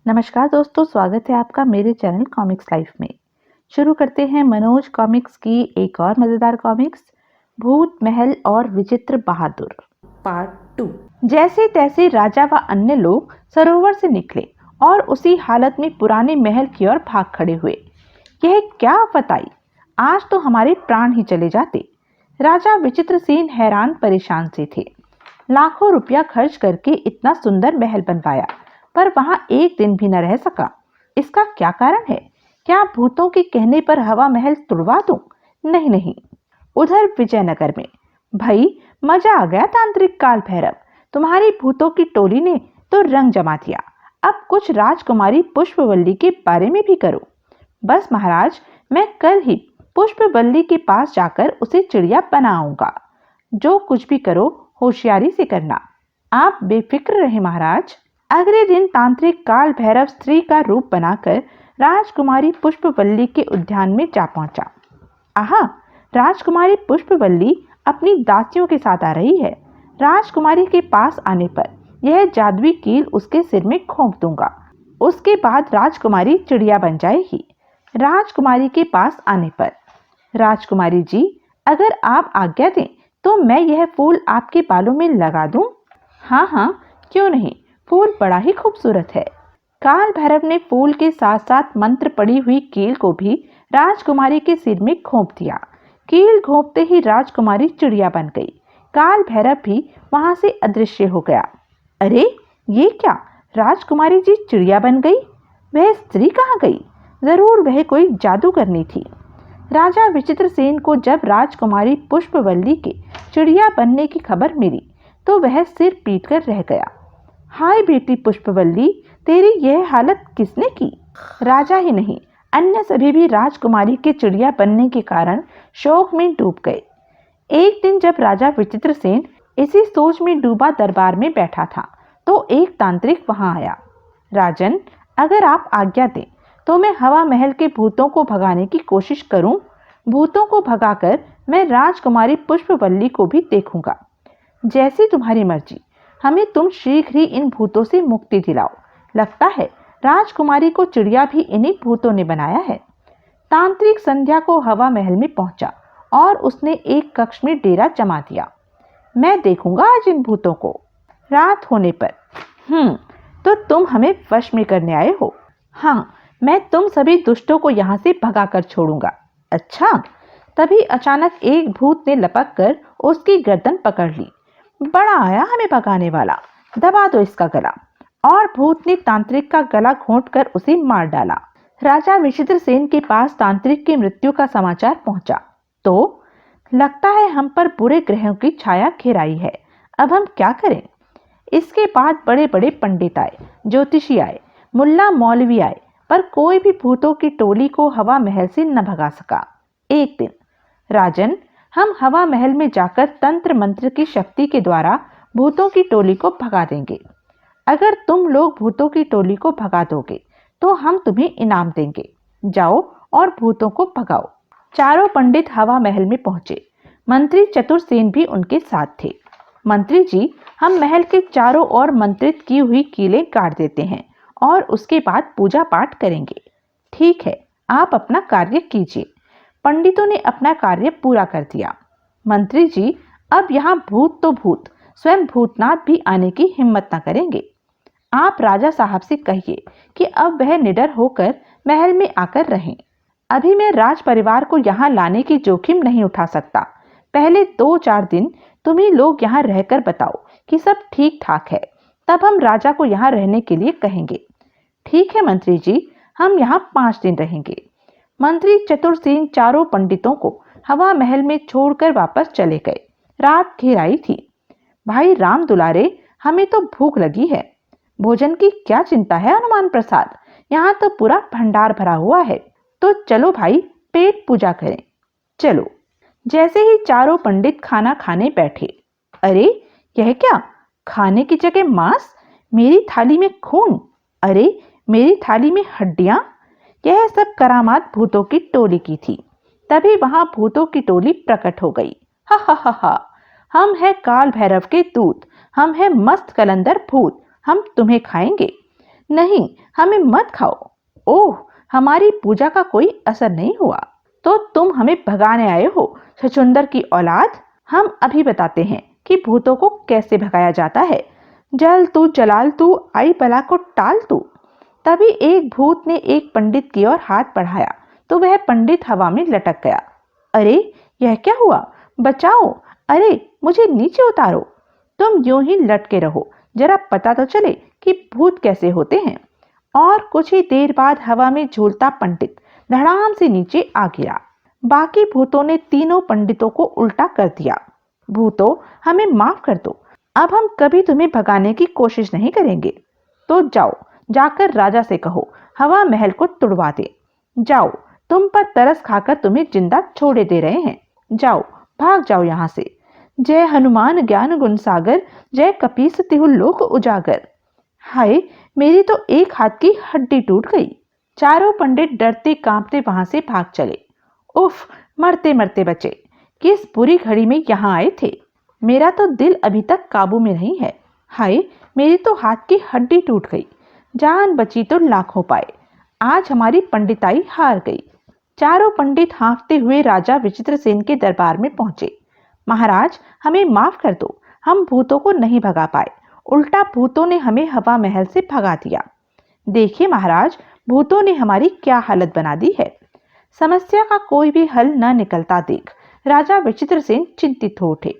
नमस्कार दोस्तों, स्वागत है आपका मेरे चैनल कॉमिक्स लाइफ में। शुरू करते हैं मनोज कॉमिक्स की एक और मजेदार कॉमिक्स, भूत महल और विचित्र बहादुर पार्ट 2। जैसे तैसे राजा व अन्य लोग सरोवर से निकले और उसी हालत में पुराने महल की ओर भाग खड़े हुए। यह क्या आफत आई, आज तो हमारे प्राण ही चले जाते। राजा विचित्रसेन हैरान परेशान से थे। लाखों रुपया खर्च करके इतना सुंदर महल बनवाया, पर वहां एक दिन भी न रह सका। इसका क्या कारण है? क्या भूतों के कहने पर हवा महल तुड़वा दूं? नहीं नहीं। उधर विजयनगर में भाई मजा आ गया। तांत्रिक काल भैरव, तुम्हारी भूतों की टोली ने तो रंग जमा दिया। अब कुछ राजकुमारी पुष्पवल्ली के बारे में भी करो। बस महाराज, मैं कल ही पुष्पवल्ली के पास जाकर उसे चिड़िया बनाऊंगा। जो कुछ भी करो होशियारी से करना। आप बेफिक्र रहे महाराज। अगले दिन तांत्रिक काल भैरव स्त्री का रूप बनाकर राजकुमारी पुष्पवल्ली के उद्यान में जा पहुंचा। आहा, राजकुमारी पुष्पवल्ली अपनी दासियों के साथ आ रही है। राजकुमारी के पास आने पर यह जादुई कील उसके सिर में घोंप दूंगा। उसके बाद राजकुमारी चिड़िया बन जाएगी। राजकुमारी के पास आने पर, राजकुमारी जी, अगर आप आज्ञा दें तो मैं यह फूल आपके बालों में लगा दूं? हाँ हाँ, क्यों नहीं, फूल बड़ा ही खूबसूरत है। काल भैरव ने फूल के साथ साथ मंत्र पड़ी हुई कील को भी राजकुमारी के सिर में घोंप दिया। कील घोंपते ही राजकुमारी चिड़िया बन गई। काल भैरव भी वहां से अदृश्य हो गया। अरे ये क्या, राजकुमारी जी चिड़िया बन गई? वह स्त्री कहाँ गई? जरूर वह कोई जादू करनी थी। राजा विचित्रसेन को जब राजकुमारी पुष्पवल्ली के चिड़िया बनने की खबर मिली तो वह सिर पीट कर रह गया। हाय बेटी पुष्पवल्ली, तेरी यह हालत किसने की? राजा ही नहीं, अन्य सभी भी राजकुमारी के चिड़िया बनने के कारण शोक में डूब गए। एक दिन जब राजा विचित्रसेन इसी सोच में डूबा दरबार में बैठा था तो एक तांत्रिक वहां आया। राजन, अगर आप आज्ञा दें तो मैं हवा महल के भूतों को भगाने की कोशिश करूं। भूतों को भगाकर मैं राजकुमारी पुष्पवल्ली को भी देखूंगा। जैसी तुम्हारी मर्जी, हमें तुम शीघ्र ही इन भूतों से मुक्ति दिलाओ। लगता है राजकुमारी को चिड़िया भी इन्हीं भूतों ने बनाया है। तांत्रिक संध्या को हवा महल में पहुंचा और उसने एक कक्ष में डेरा जमा दिया। मैं देखूंगा आज इन भूतों को। रात होने पर, तो तुम हमें वश में करने आए हो? हाँ, मैं तुम सभी दुष्टों को यहाँ से भगा कर छोड़ूंगा। अच्छा। तभी अचानक एक भूत ने लपक कर उसकी गर्दन पकड़ ली। बड़ा आया हमें भगाने वाला, दबा दो इसका गला। और भूत ने तांत्रिक का गला घोंटकर उसे मार डाला। राजा विचित्रसेन के पास तांत्रिक की मृत्यु का समाचार पहुंचा तो लगता है हम पर बुरे ग्रहों की छाया घिर आई है। अब हम क्या करें? इसके बाद बड़े बड़े पंडित आए, ज्योतिषी आए, मुल्ला मौलवी आए, पर कोई भी भूतों की टोली को हवा महल से न भगा सका। एक दिन, राजन, हम हवा महल में जाकर तंत्र मंत्र की शक्ति के द्वारा भूतों की टोली को भगा देंगे। अगर तुम लोग भूतों की टोली को भगा दोगे तो हम तुम्हें इनाम देंगे। जाओ और भूतों को भगाओ। चारों पंडित हवा महल में पहुंचे। मंत्री चतुरसेन भी उनके साथ थे। मंत्री जी, हम महल के चारों ओर मंत्रित की हुई कीलें गाड़ देते हैं और उसके बाद पूजा पाठ करेंगे। ठीक है, आप अपना कार्य कीजिए। पंडितों ने अपना कार्य पूरा कर दिया। मंत्री जी, अब यहाँ भूत तो भूत, स्वयं भूतनाथ भी आने की हिम्मत न करेंगे। आप राजा साहब से कहिए कि अब वह निडर होकर महल में आकर रहें। अभी मैं राज परिवार को यहाँ लाने की जोखिम नहीं उठा सकता। पहले 2-4 दिन तुम ही लोग यहाँ रहकर बताओ कि सब ठीक ठाक है, तब हम राजा को यहाँ रहने के लिए कहेंगे। ठीक है मंत्री जी, हम यहाँ 5 दिन रहेंगे। मंत्री चतुरसेन चारों पंडितों को हवा महल में छोड़कर वापस चले गए। रात घिर आई थी। भाई राम दुलारे, हमें तो भूख लगी है। भोजन की क्या चिंता है हनुमान प्रसाद, यहाँ तो पूरा भंडार भरा हुआ है। तो चलो भाई, पेट पूजा करें। चलो। जैसे ही चारों पंडित खाना खाने बैठे, अरे यह क्या, खाने की जगह मांस, मेरी थाली में खून, अरे मेरी थाली में हड्डियां। यह सब करामात भूतों की टोली की थी। तभी वहां भूतों की टोली प्रकट हो गई। हा हा हा हा, हम है काल भैरव के दूत, हम है मस्त कलंदर भूत, हम तुम्हें खाएंगे। नहीं, हमें मत खाओ। ओह, हमारी पूजा का कोई असर नहीं हुआ तो तुम हमें भगाने आए हो, छछूंदर की औलाद। हम अभी बताते हैं कि भूतों को कैसे भगाया जाता है। जल तू जलाल तू, आई बला को टाल तू। तभी एक भूत ने एक पंडित की ओर हाथ बढ़ाया तो वह पंडित हवा में लटक गया। अरे, यह क्या हुआ? बचाओ! अरे, मुझे नीचे उतारो। तुम यूं ही लटके रहो, जरा पता तो चले कि भूत कैसे होते हैं। और कुछ ही देर बाद हवा में झूलता पंडित धड़ाम से नीचे आ गिरा। बाकी भूतों ने तीनों पंडितों को उल्टा कर दिया। भूतों, हमें माफ कर दो, अब हम कभी तुम्हें भगाने की कोशिश नहीं करेंगे। तो जाओ, जाकर राजा से कहो हवा महल को तुड़वा दे। जाओ, तुम पर तरस खाकर तुम्हें जिंदा छोड़े दे रहे हैं। जाओ, भाग जाओ यहाँ से। जय हनुमान ज्ञान गुण सागर, जय कपीस तिहु लोक उजागर। हाय, मेरी तो एक हाथ की हड्डी टूट गई। चारों पंडित डरते कांपते वहां से भाग चले। उफ, मरते मरते बचे। किस बुरी घड़ी में यहाँ आए थे। मेरा तो दिल अभी तक काबू में नहीं है। हाय, मेरी तो हाथ की हड्डी टूट गई। जान बची तो लाखों पाए। आज हमारी पंडिताई हार गई। चारों पंडित हाँफते हुए राजा विचित्रसेन के दरबार में पहुंचे। महाराज, हमें माफ कर दो, हम भूतों को नहीं भगा पाए। उल्टा भूतों ने हमें हवा महल से भगा दिया। देखिए महाराज, भूतों ने हमारी क्या हालत बना दी है। समस्या का कोई भी हल न निकलता देख राजा विचित्रसेन चिंतित हो उठे।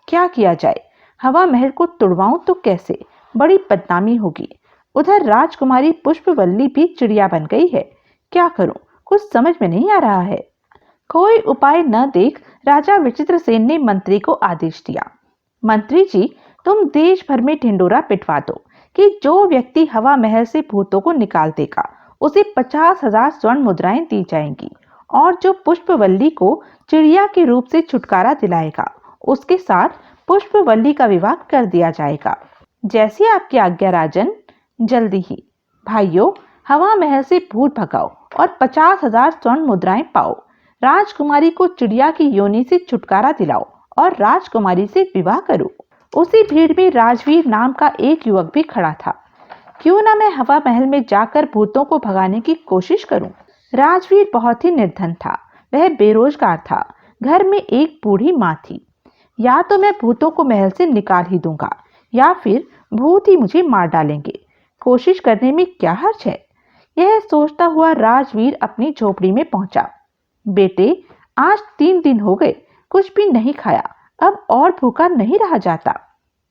क्या किया जाए? हवा महल को तुड़वाऊं तो कैसे? बड़ी बदनामी होगी। उधर राजकुमारी पुष्पवल्ली भी चिड़िया बन गई है। क्या करूं, कुछ समझ में नहीं आ रहा है। कोई उपाय न देख राजा विचित्रसेन ने मंत्री को आदेश दिया। मंत्री जी, तुम देश भर में ढिंडोरा पिटवा दो कि जो व्यक्ति हवा महल से भूतों को निकाल देगा उसे 50,000 स्वर्ण मुद्राएं दी जाएंगी, और जो पुष्पवल्ली को चिड़िया के रूप से छुटकारा दिलाएगा उसके साथ पुष्पवल्ली का विवाह कर दिया जाएगा। जैसी आपकी आज्ञा राजन। जल्दी ही। भाइयों, हवा महल से भूत भगाओ और 50,000 स्वर्ण मुद्राएं पाओ। राजकुमारी को चिड़िया की योनि से छुटकारा दिलाओ और राजकुमारी से विवाह करो। उसी भीड़ में राजवीर नाम का एक युवक भी खड़ा था। क्यों ना मैं हवा महल में जाकर भूतों को भगाने की कोशिश करूं। राजवीर बहुत ही निर्धन था। वह बेरोजगार था। घर में एक बूढ़ी माँ थी। या तो मैं भूतों को महल से निकाल ही दूंगा या फिर भूत ही मुझे मार डालेंगे। कोशिश करने में क्या हर्ज है। यह सोचता हुआ राजवीर अपनी झोपड़ी में पहुंचा। बेटे, आज 3 दिन हो गए, कुछ भी नहीं खाया, अब और भूखा नहीं रहा जाता।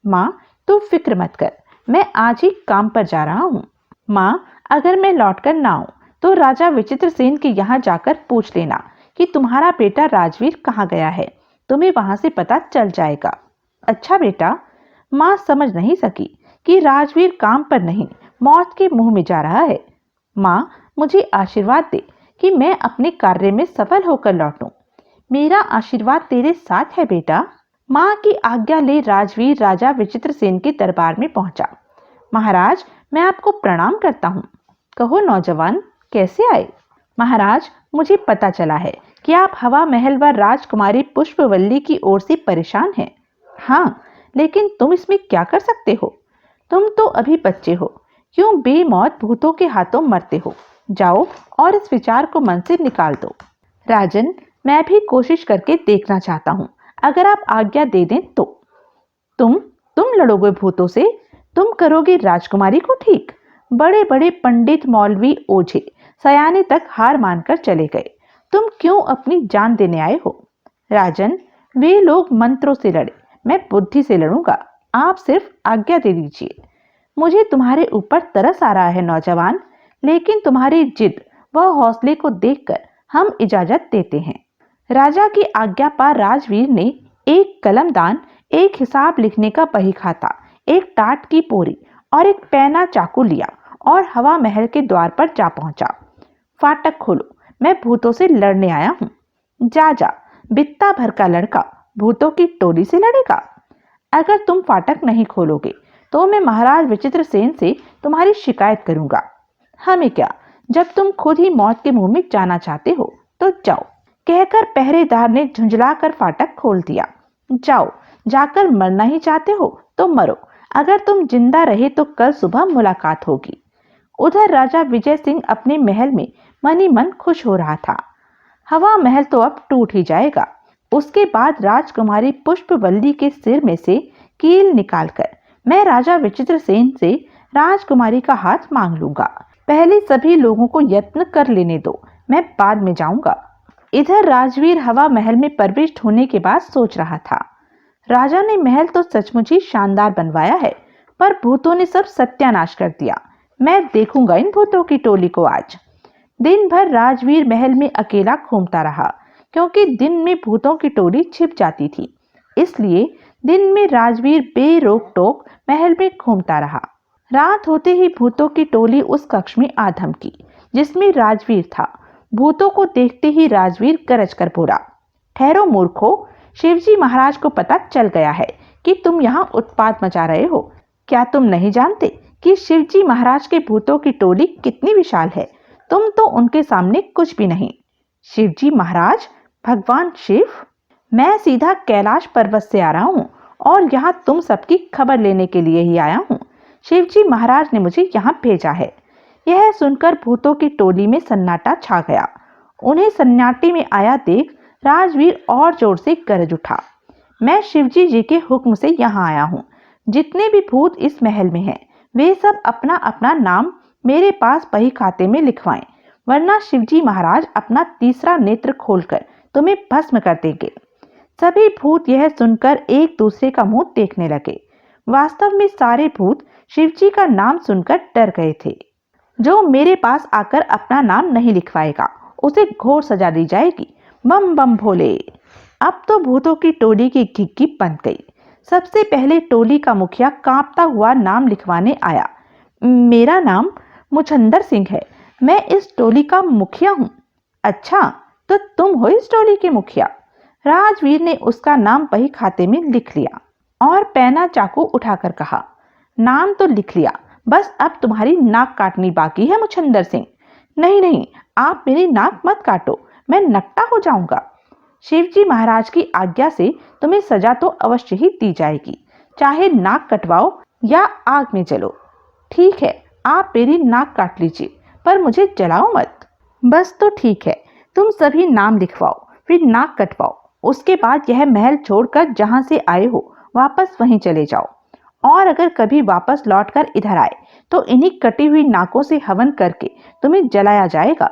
माँ, तू फिक्र मत कर, मैं आज ही काम पर जा रहा हूँ। माँ, अगर मैं लौटकर ना आऊं तो राजा विचित्रसेन के यहाँ जाकर पूछ लेना कि तुम्हारा बेटा राजवीर कहाँ गया है। तुम्हें वहां से पता चल जाएगा। अच्छा बेटा। माँ समझ नहीं सकी कि राजवीर काम पर नहीं, मौत के मुंह में जा रहा है। माँ, मुझे आशीर्वाद दे कि मैं अपने कार्य में सफल होकर लौटूं। मेरा आशीर्वाद तेरे साथ है बेटा। माँ की आज्ञा ले राजवीर राजा विचित्रसेन के दरबार में पहुंचा। महाराज, मैं आपको प्रणाम करता हूँ। कहो नौजवान, कैसे आए? महाराज, मुझे पता चला है कि आप हवा महल व राजकुमारी पुष्पवल्ली की ओर से परेशान हैं। हाँ, लेकिन तुम इसमें क्या कर सकते हो? तुम तो अभी बच्चे हो, क्यों बेमौत भूतों के हाथों मरते हो? जाओ और इस विचार को मन से निकाल दो। राजन, मैं भी कोशिश करके देखना चाहता हूँ, अगर आप आज्ञा दे दें तो। तुम लड़ोगे भूतों से? तुम करोगे राजकुमारी को ठीक? बड़े बड़े पंडित, मौलवी, ओझे, सयाने तक हार मानकर चले गए। तुम क्यों अपनी जान देने आए हो? राजन, वे लोग मंत्रों से लड़े, मैं बुद्धि से लड़ूंगा। आप सिर्फ आज्ञा दे दीजिए। मुझे तुम्हारे ऊपर तरस आ रहा है नौजवान, लेकिन तुम्हारी जिद व हौसले को देखकर हम इजाजत देते हैं। राजा की आज्ञा पर राजवीर ने एक कलमदान, एक हिसाब लिखने का बही खाता, एक टाट की पोरी और एक पैना चाकू लिया और हवा महल के द्वार पर जा पहुंचा। फाटक खोलो, मैं भूतों से लड़ने आया हूँ। जा जा, बित्ता भर का लड़का भूतों की टोली से लड़ेगा। अगर तुम फाटक नहीं खोलोगे तो मैं महाराज विचित्रसेन से तुम्हारी शिकायत करूंगा। हमें क्या, जब तुम खुद ही मौत के मुंह में जाना चाहते हो तो जाओ। कहकर पहरेदार ने झुंझलाकर फाटक खोल दिया। जाओ, जाकर मरना ही चाहते हो तो मरो। अगर तुम जिंदा रहे तो कल सुबह मुलाकात होगी। उधर राजा विजय सिंह अपने महल में मनी मन खुश हो रहा था। हवा महल तो अब टूट ही जाएगा। उसके बाद राजकुमारी पुष्पवल्ली के सिर में से कील निकालकर मैं राजा विचित्रसेन से राजकुमारी का हाथ मांग लूंगा। पहले सभी लोगों को यत्न कर लेने दो, मैं बाद में जाऊंगा। इधर राजवीर हवा महल में प्रविष्ट होने के बाद सोच रहा था, राजा ने महल तो सचमुच ही शानदार बनवाया है, पर भूतों ने सब सत्यानाश कर दिया। मैं देखूंगा इन भूतों की टोली को आज। दिन भर राजवीर महल में अकेला घूमता रहा, क्योंकि दिन में भूतों की टोली छिप जाती थी। इसलिए दिन में राजवीर बेरोक टोक महल में घूमता रहा। रात होते ही भूतों की टोली उस कक्ष में आ धमकी जिसमें राजवीर था। भूतों को देखते ही राजवीर गरज कर बोला, ठहरो मूर्खो, शिवजी महाराज को पता चल गया है कि तुम यहाँ उत्पात मचा रहे हो। क्या तुम नहीं जानते कि शिवजी महाराज के भूतों की टोली कितनी विशाल है? तुम तो उनके सामने कुछ भी नहीं। शिवजी महाराज? भगवान शिव? मैं सीधा कैलाश पर्वत से आ रहा हूँ और यहाँ तुम सबकी खबर लेने के लिए ही आया हूँ। शिवजी महाराज ने मुझे यहाँ भेजा है। यह सुनकर भूतों की टोली में सन्नाटा छा गया। उन्हें सन्नाटे में आया देख राजवीर और जोर से गरज उठा, मैं शिवजी जी के हुक्म से यहाँ आया हूँ। जितने भी भूत इस महल में हैं, वे सब अपना अपना नाम मेरे पास बही खाते में लिखवाएं, वरना शिवजी महाराज अपना तीसरा नेत्र खोलकर तुम्हें भस्म कर देंगे। सभी भूत यह सुनकर एक दूसरे का मुंह देखने लगे। वास्तव में सारे भूत शिवजी का नाम सुनकर डर गए थे। जो मेरे पास आकर अपना नाम नहीं लिखवाएगा उसे घोर सजा दी जाएगी। बम बम भोले। अब तो भूतों की टोली की घिग्गी बंद गई। सबसे पहले टोली का मुखिया कांपता हुआ नाम लिखवाने आया। मेरा नाम मुछंदर सिंह है, मैं इस टोली का मुखिया हूँ। अच्छा, तो तुम हो इस टोली के मुखिया? राजवीर ने उसका नाम बही खाते में लिख लिया और पैना चाकू उठाकर कहा, नाम तो लिख लिया, बस अब तुम्हारी नाक काटनी बाकी है मुछंदर सिंह। नहीं नहीं, आप मेरी नाक मत काटो, मैं नकटा हो जाऊंगा। शिवजी महाराज की आज्ञा से तुम्हें सजा तो अवश्य ही दी जाएगी, चाहे नाक कटवाओ या आग में जलो। ठीक है, आप मेरी नाक काट लीजिए, पर मुझे जलाओ मत। बस तो ठीक है, तुम सभी नाम लिखवाओ, फिर नाक कटवाओ। उसके बाद यह महल छोड़कर जहां से आए हो वापस वहीं चले जाओ। और अगर कभी वापस लौटकर इधर आए तो इन्हीं कटी हुई नाकों से हवन करके तुम्हें जलाया जाएगा।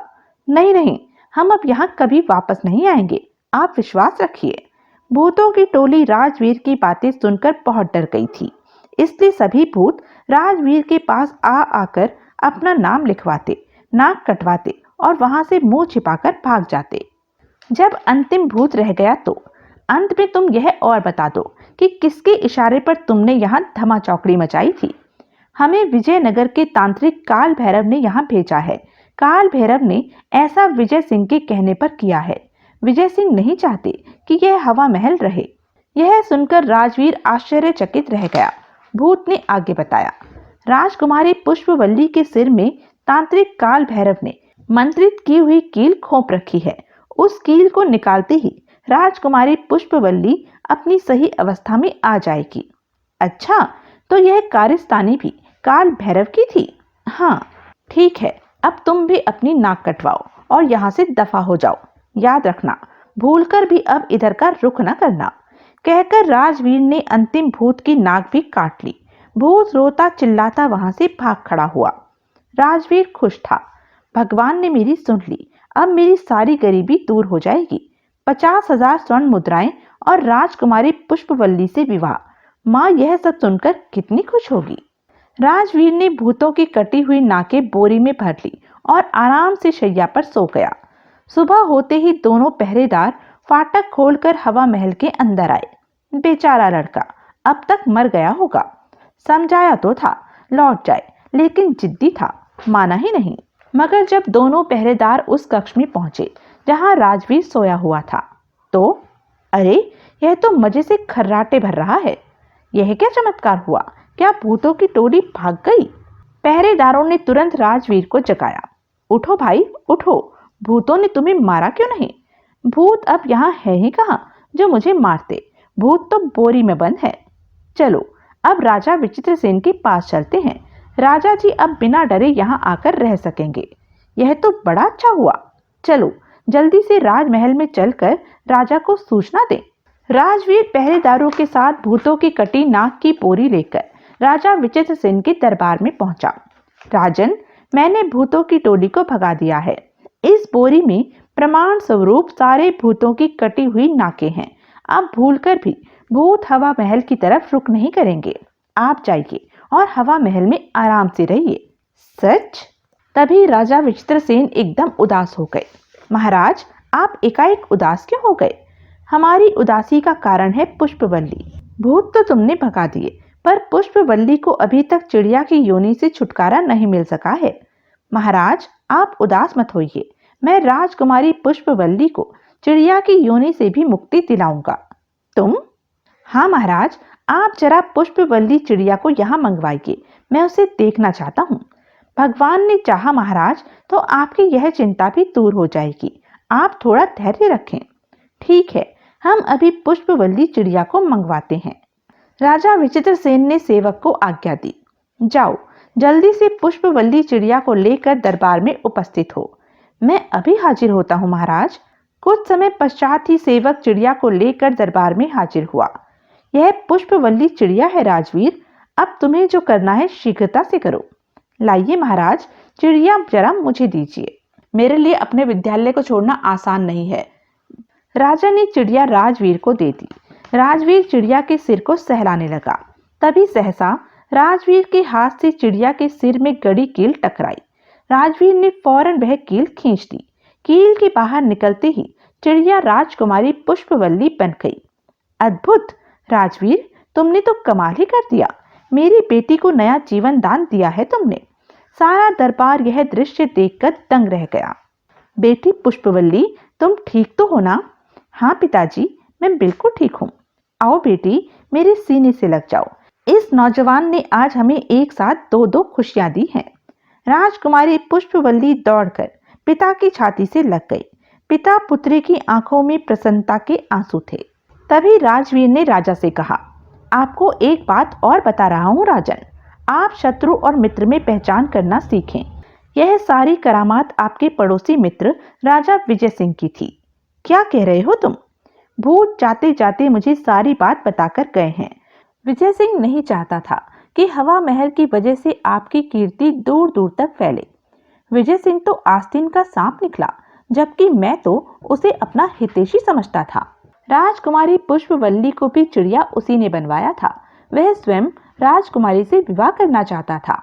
नहीं नहीं, हम अब यहाँ कभी वापस नहीं आएंगे, आप विश्वास रखिए। भूतों की टोली राजवीर की बातें सुनकर बहुत डर गई थी, इसलिए सभी भूत राजवीर के पास आ आकर अपना नाम लिखवाते, नाक कटवाते और वहां से मुंह छिपाकर भाग जाते। जब अंतिम भूत रह गया तो अंत में तुम यह और बता दो कि किसके इशारे पर तुमने यहाँ धमाचौकड़ी मचाई थी। हमें विजयनगर के तांत्रिक काल भैरव ने यहाँ भेजा है। काल भैरव ने ऐसा विजय सिंह के कहने पर किया है। विजय सिंह नहीं चाहते कि यह हवा महल रहे। यह सुनकर राजवीर आश्चर्यचकित रह गया। भूत ने आगे बताया, राजकुमारी पुष्पवल्ली के सिर में तांत्रिक काल भैरव ने मंत्रित की हुई कील खोप रखी है। उस कील को निकालते ही राजकुमारी पुष्पवल्ली अपनी सही अवस्था में आ जाएगी। अच्छा, तो यह कारस्तानी भी काल भैरव की थी? हाँ, ठीक है, अब तुम भी अपनी नाक कटवाओ और यहाँ से दफा हो जाओ। याद रखना, भूलकर भी अब इधर का रुख न करना। कहकर राजवीर ने अंतिम भूत की नाक भी काट ली। भूत रोता चिल्लाता वहां से भाग खड़ा हुआ। राजवीर खुश था, भगवान ने मेरी सुन ली, अब मेरी सारी गरीबी दूर हो जाएगी। 50,000 स्वर्ण मुद्राएं और राजकुमारी पुष्पवल्ली से विवाह। माँ यह सब सुनकर कितनी खुश होगी। राजवीर ने भूतों की कटी हुई नाकें बोरी में भर ली और आराम से शैया पर सो गया। सुबह होते ही दोनों पहरेदार फाटक खोलकर हवा महल के अंदर आए। बेचारा लड़का अब तक मर गया होगा। समझाया तो था लौट जाए, लेकिन जिद्दी था, माना ही नहीं। मगर जब दोनों पहरेदार उस कक्ष में पहुंचे जहां राजवीर सोया हुआ था, तो अरे, यह तो मजे से खर्राटे भर रहा है। यह क्या चमत्कार हुआ? क्या भूतों की टोली भाग गई? पहरेदारों ने तुरंत राजवीर को जगाया। उठो भाई, उठो, भूतों ने तुम्हें मारा क्यों नहीं? भूत अब यहाँ है ही कहाँ जो मुझे मारते। भूत तो बोरी में बंद है। चलो अब राजा विचित्रसेन के पास चलते हैं। राजा जी अब बिना डरे यहाँ आकर रह सकेंगे। यह तो बड़ा अच्छा हुआ। चलो जल्दी से राजमहल में चलकर राजा को सूचना दें। राजवीर पहरेदारों के साथ भूतों की कटी नाक की बोरी लेकर राजा विचित्रसेन के दरबार में पहुंचा। राजन, मैंने भूतों की टोली को भगा दिया है। इस बोरी में प्रमाण स्वरूप सारे भूतों की कटी हुई नाकें हैं। आप भूलकर भी भूत हवा महल की तरफ रुख नहीं करेंगे। आप जाइए और हवा महल में आराम से रहिए। सच? तभी राजा विचित्रसेन एकदम उदास हो गए। महाराज, आप एकाएक उदास क्यों हो गए? हमारी उदासी का कारण है पुष्पवल्ली। भूत तो तुमने भगा दिए, पर पुष्पवल्ली को अभी तक चिड़िया की योनि से छुटकारा नहीं मिल सका है। महाराज, आप उदास मत होइए। मैं राजकुमारी पुष्पवल्ली को चिड़िया की योनि से भी मुक्ति दिलाऊंगा। तुम? हाँ महाराज, आप जरा पुष्पवल्ली चिड़िया को यहाँ मंगवाइए। मैं उसे देखना चाहता हूँ। भगवान ने चाहा महाराज तो आपकी यह चिंता भी दूर हो जाएगी। आप थोड़ा धैर्य रखें। ठीक है, हम अभी पुष्पवल्ली चिड़िया को मंगवाते हैं। राजा विचित्रसेन ने सेवक को आज्ञा दी। जाओ, जल्दी से पुष्पवल्ली चिड़िया को लेकर दरबार में उपस्थित हो। मैं अभी हाजिर होता हूँ महाराज। कुछ समय पश्चात ही सेवक चिड़िया को लेकर दरबार में हाजिर हुआ। यह पुष्पवल्ली चिड़िया है राजवीर। अब तुम्हें जो करना है शीघ्रता से करो। लाइए महाराज, चिड़िया जरा मुझे दीजिए। मेरे लिए अपने विद्यालय को छोड़ना आसान नहीं है। राजा ने चिड़िया राजवीर को दे दी। राजवीर चिड़िया के सिर को सहलाने लगा। तभी सहसा राजवीर के हाथ से चिड़िया के सिर में गड़ी कील टकराई। राजवीर ने फौरन वह कील खींच दी। कील के बाहर निकलते ही चिड़िया राजकुमारी पुष्पवल्ली बन गई। अद्भुत राजवीर, तुमने तो कमाल ही कर दिया। मेरी बेटी को नया जीवन दान दिया है तुमने। सारा दरबार यह दृश्य देखकर दंग रह गया। बेटी पुष्पवल्ली, तुम ठीक तो हो ना? हाँ पिताजी, मैं बिल्कुल ठीक हूँ। आओ बेटी, मेरे सीने से लग जाओ। इस नौजवान ने आज हमें एक साथ दो दो खुशियां दी हैं। राजकुमारी पुष्पवल्ली दौड़कर पिता की छाती से लग गई। पिता पुत्री की आंखों में प्रसन्नता के आंसू थे। तभी राजवीर ने राजा से कहा, आपको एक बात और बता रहा हूँ राजन। आप शत्रु और मित्र में पहचान करना सीखें। यह सारी करामात आपके पड़ोसी मित्र राजा विजय सिंह की थी। क्या कह रहे हो तुम? भूत जाते जाते मुझे सारी बात बताकर गए हैं। विजय सिंह नहीं चाहता था कि हवा महल की वजह से आपकी कीर्ति दूर दूर तक फैले। विजय सिंह तो आस्तीन का सांप निकला, जबकि मैं तो उसे अपना हितैषी समझता था। राजकुमारी पुष्पवल्ली को भी चिड़िया उसी ने बनवाया था। वह स्वयं राजकुमारी से विवाह करना चाहता था।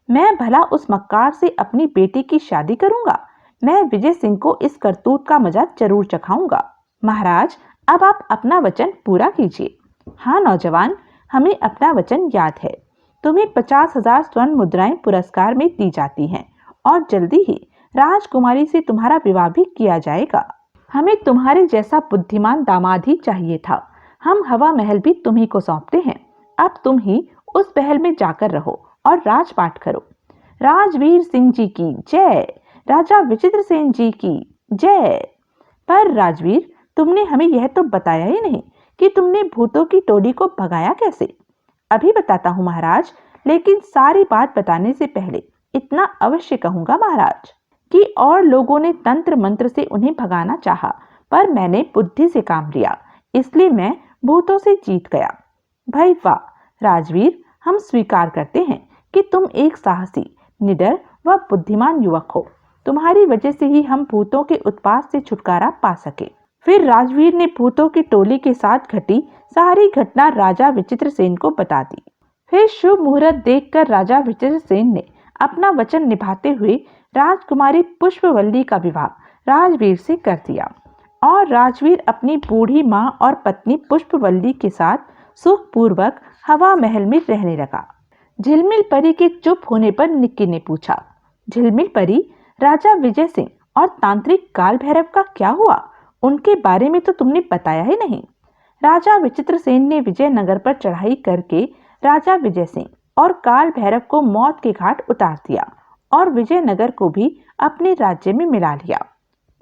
मैं भला उस मक्कार से अपनी बेटी की शादी करूंगा? मैं विजय सिंह को इस करतूत का मजा जरूर चखाऊंगा। महाराज, अब आप अपना वचन पूरा कीजिए। हाँ नौजवान, हमें अपना वचन याद है। तुम्हें 50,000 स्वर्ण मुद्राएं पुरस्कार में दी जाती हैं और जल्दी ही राजकुमारी से तुम्हारा विवाह भी किया जाएगा। हमें तुम्हारे जैसा बुद्धिमान दामाद ही चाहिए था। हम हवा महल भी तुम्ही को सौंपते हैं। अब तुम ही उस महल में जाकर रहो और राजपाट करो। राजवीर सिंह जी की जय। राजा विचित्रसेन जी की जय। पर राजवीर, तुमने हमें यह तो बताया ही नहीं कि तुमने भूतों की टोली को भगाया कैसे। अभी बताता हूँ महाराज, लेकिन सारी बात बताने से पहले इतना अवश्य कहूंगा महाराज कि और लोगों ने तंत्र मंत्र से उन्हें भगाना चाहा, पर मैंने बुद्धि से काम लिया, इसलिए मैं भूतों से जीत गया। भाई वाह राजवीर, हम स्वीकार करते हैं कि तुम एक साहसी, निडर व बुद्धिमान युवक हो। तुम्हारी वजह से ही हम भूतों के उत्पात से छुटकारा पा सके। फिर राजवीर ने भूतों की टोली के साथ घटी सारी घटना राजा विचित्रसेन को बता दी। फिर शुभ मुहूर्त देखकर राजा विचित्रसेन ने अपना वचन निभाते हुए राजकुमारी पुष्पवल्ली का विवाह राजवीर से कर दिया और राजवीर अपनी बूढ़ी मां और पत्नी पुष्पवल्ली के साथ सुखपूर्वक हवा महल में रहने लगा। झिलमिल परी के चुप होने पर निक्की ने पूछा, झिलमिल परी, राजा विजय सिंह और तांत्रिक काल भैरव का क्या हुआ? उनके बारे में तो तुमने बताया ही नहीं। राजा विचित्रसेन ने विजयनगर पर चढ़ाई करके राजा विजय सिंह और काल भैरव को मौत के घाट उतार दिया और विजयनगर को भी अपने राज्य में मिला लिया।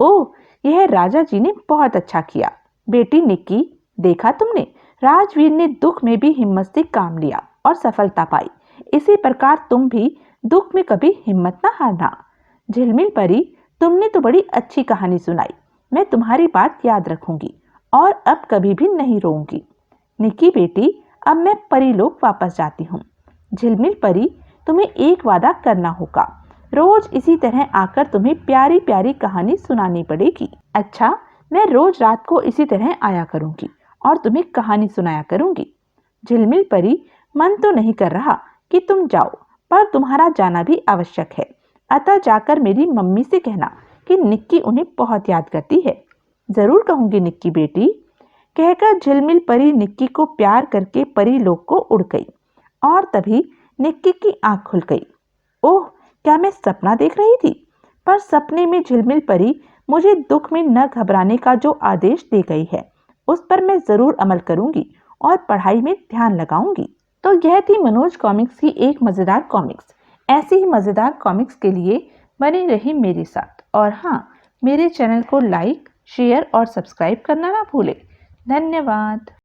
ओह, यह राजा जी ने बहुत अच्छा किया। बेटी निक्की, देखा तुमने, राजवीर ने दुख में भी हिम्मत से काम लिया और सफलता पाई। इसी प्रकार तुम भी दुख में कभी हिम्मत ना हारना। झिलमिल परी, तुमने तो बड़ी अच्छी कहानी सुनाई। मैं तुम्हारी बात याद रखूंगी और अब कभी भी नहीं रोऊंगी। निक्की बेटी, अब मैं परीलोक वापस जाती हूँ। झिलमिल परी, तुम्हें एक वादा करना होगा। रोज इसी तरह आकर तुम्हें प्यारी प्यारी कहानी सुनानी पड़ेगी। अच्छा, मैं रोज रात को इसी तरह आया करूंगी और तुम्हें कहानी सुनाया करूंगी। झिलमिल परी, मन तो नहीं कर रहा कि तुम जाओ, पर तुम्हारा जाना भी आवश्यक है। अतः जाकर मेरी मम्मी से कहना कि निक्की उन्हें बहुत याद करती है। जरूर कहूंगी निक्की बेटी, कहकर झिलमिल परी निक्की को प्यार करके परीलोक को उड़ गई और तभी निक्की की आंख खुल गई। ओह, क्या मैं सपना देख रही थी? पर सपने में झिलमिल परी मुझे दुख में न घबराने का जो आदेश दे गई है, उस पर मैं जरूर अमल करूंगी और पढ़ाई में ध्यान लगाऊंगी। तो यह थी मनोज कॉमिक्स की एक मजेदार कॉमिक्स। ऐसी ही मजेदार कॉमिक्स के लिए बने रही मेरे साथ। और हाँ, मेरे चैनल को लाइक, शेयर और सब्सक्राइब करना ना भूलें। धन्यवाद।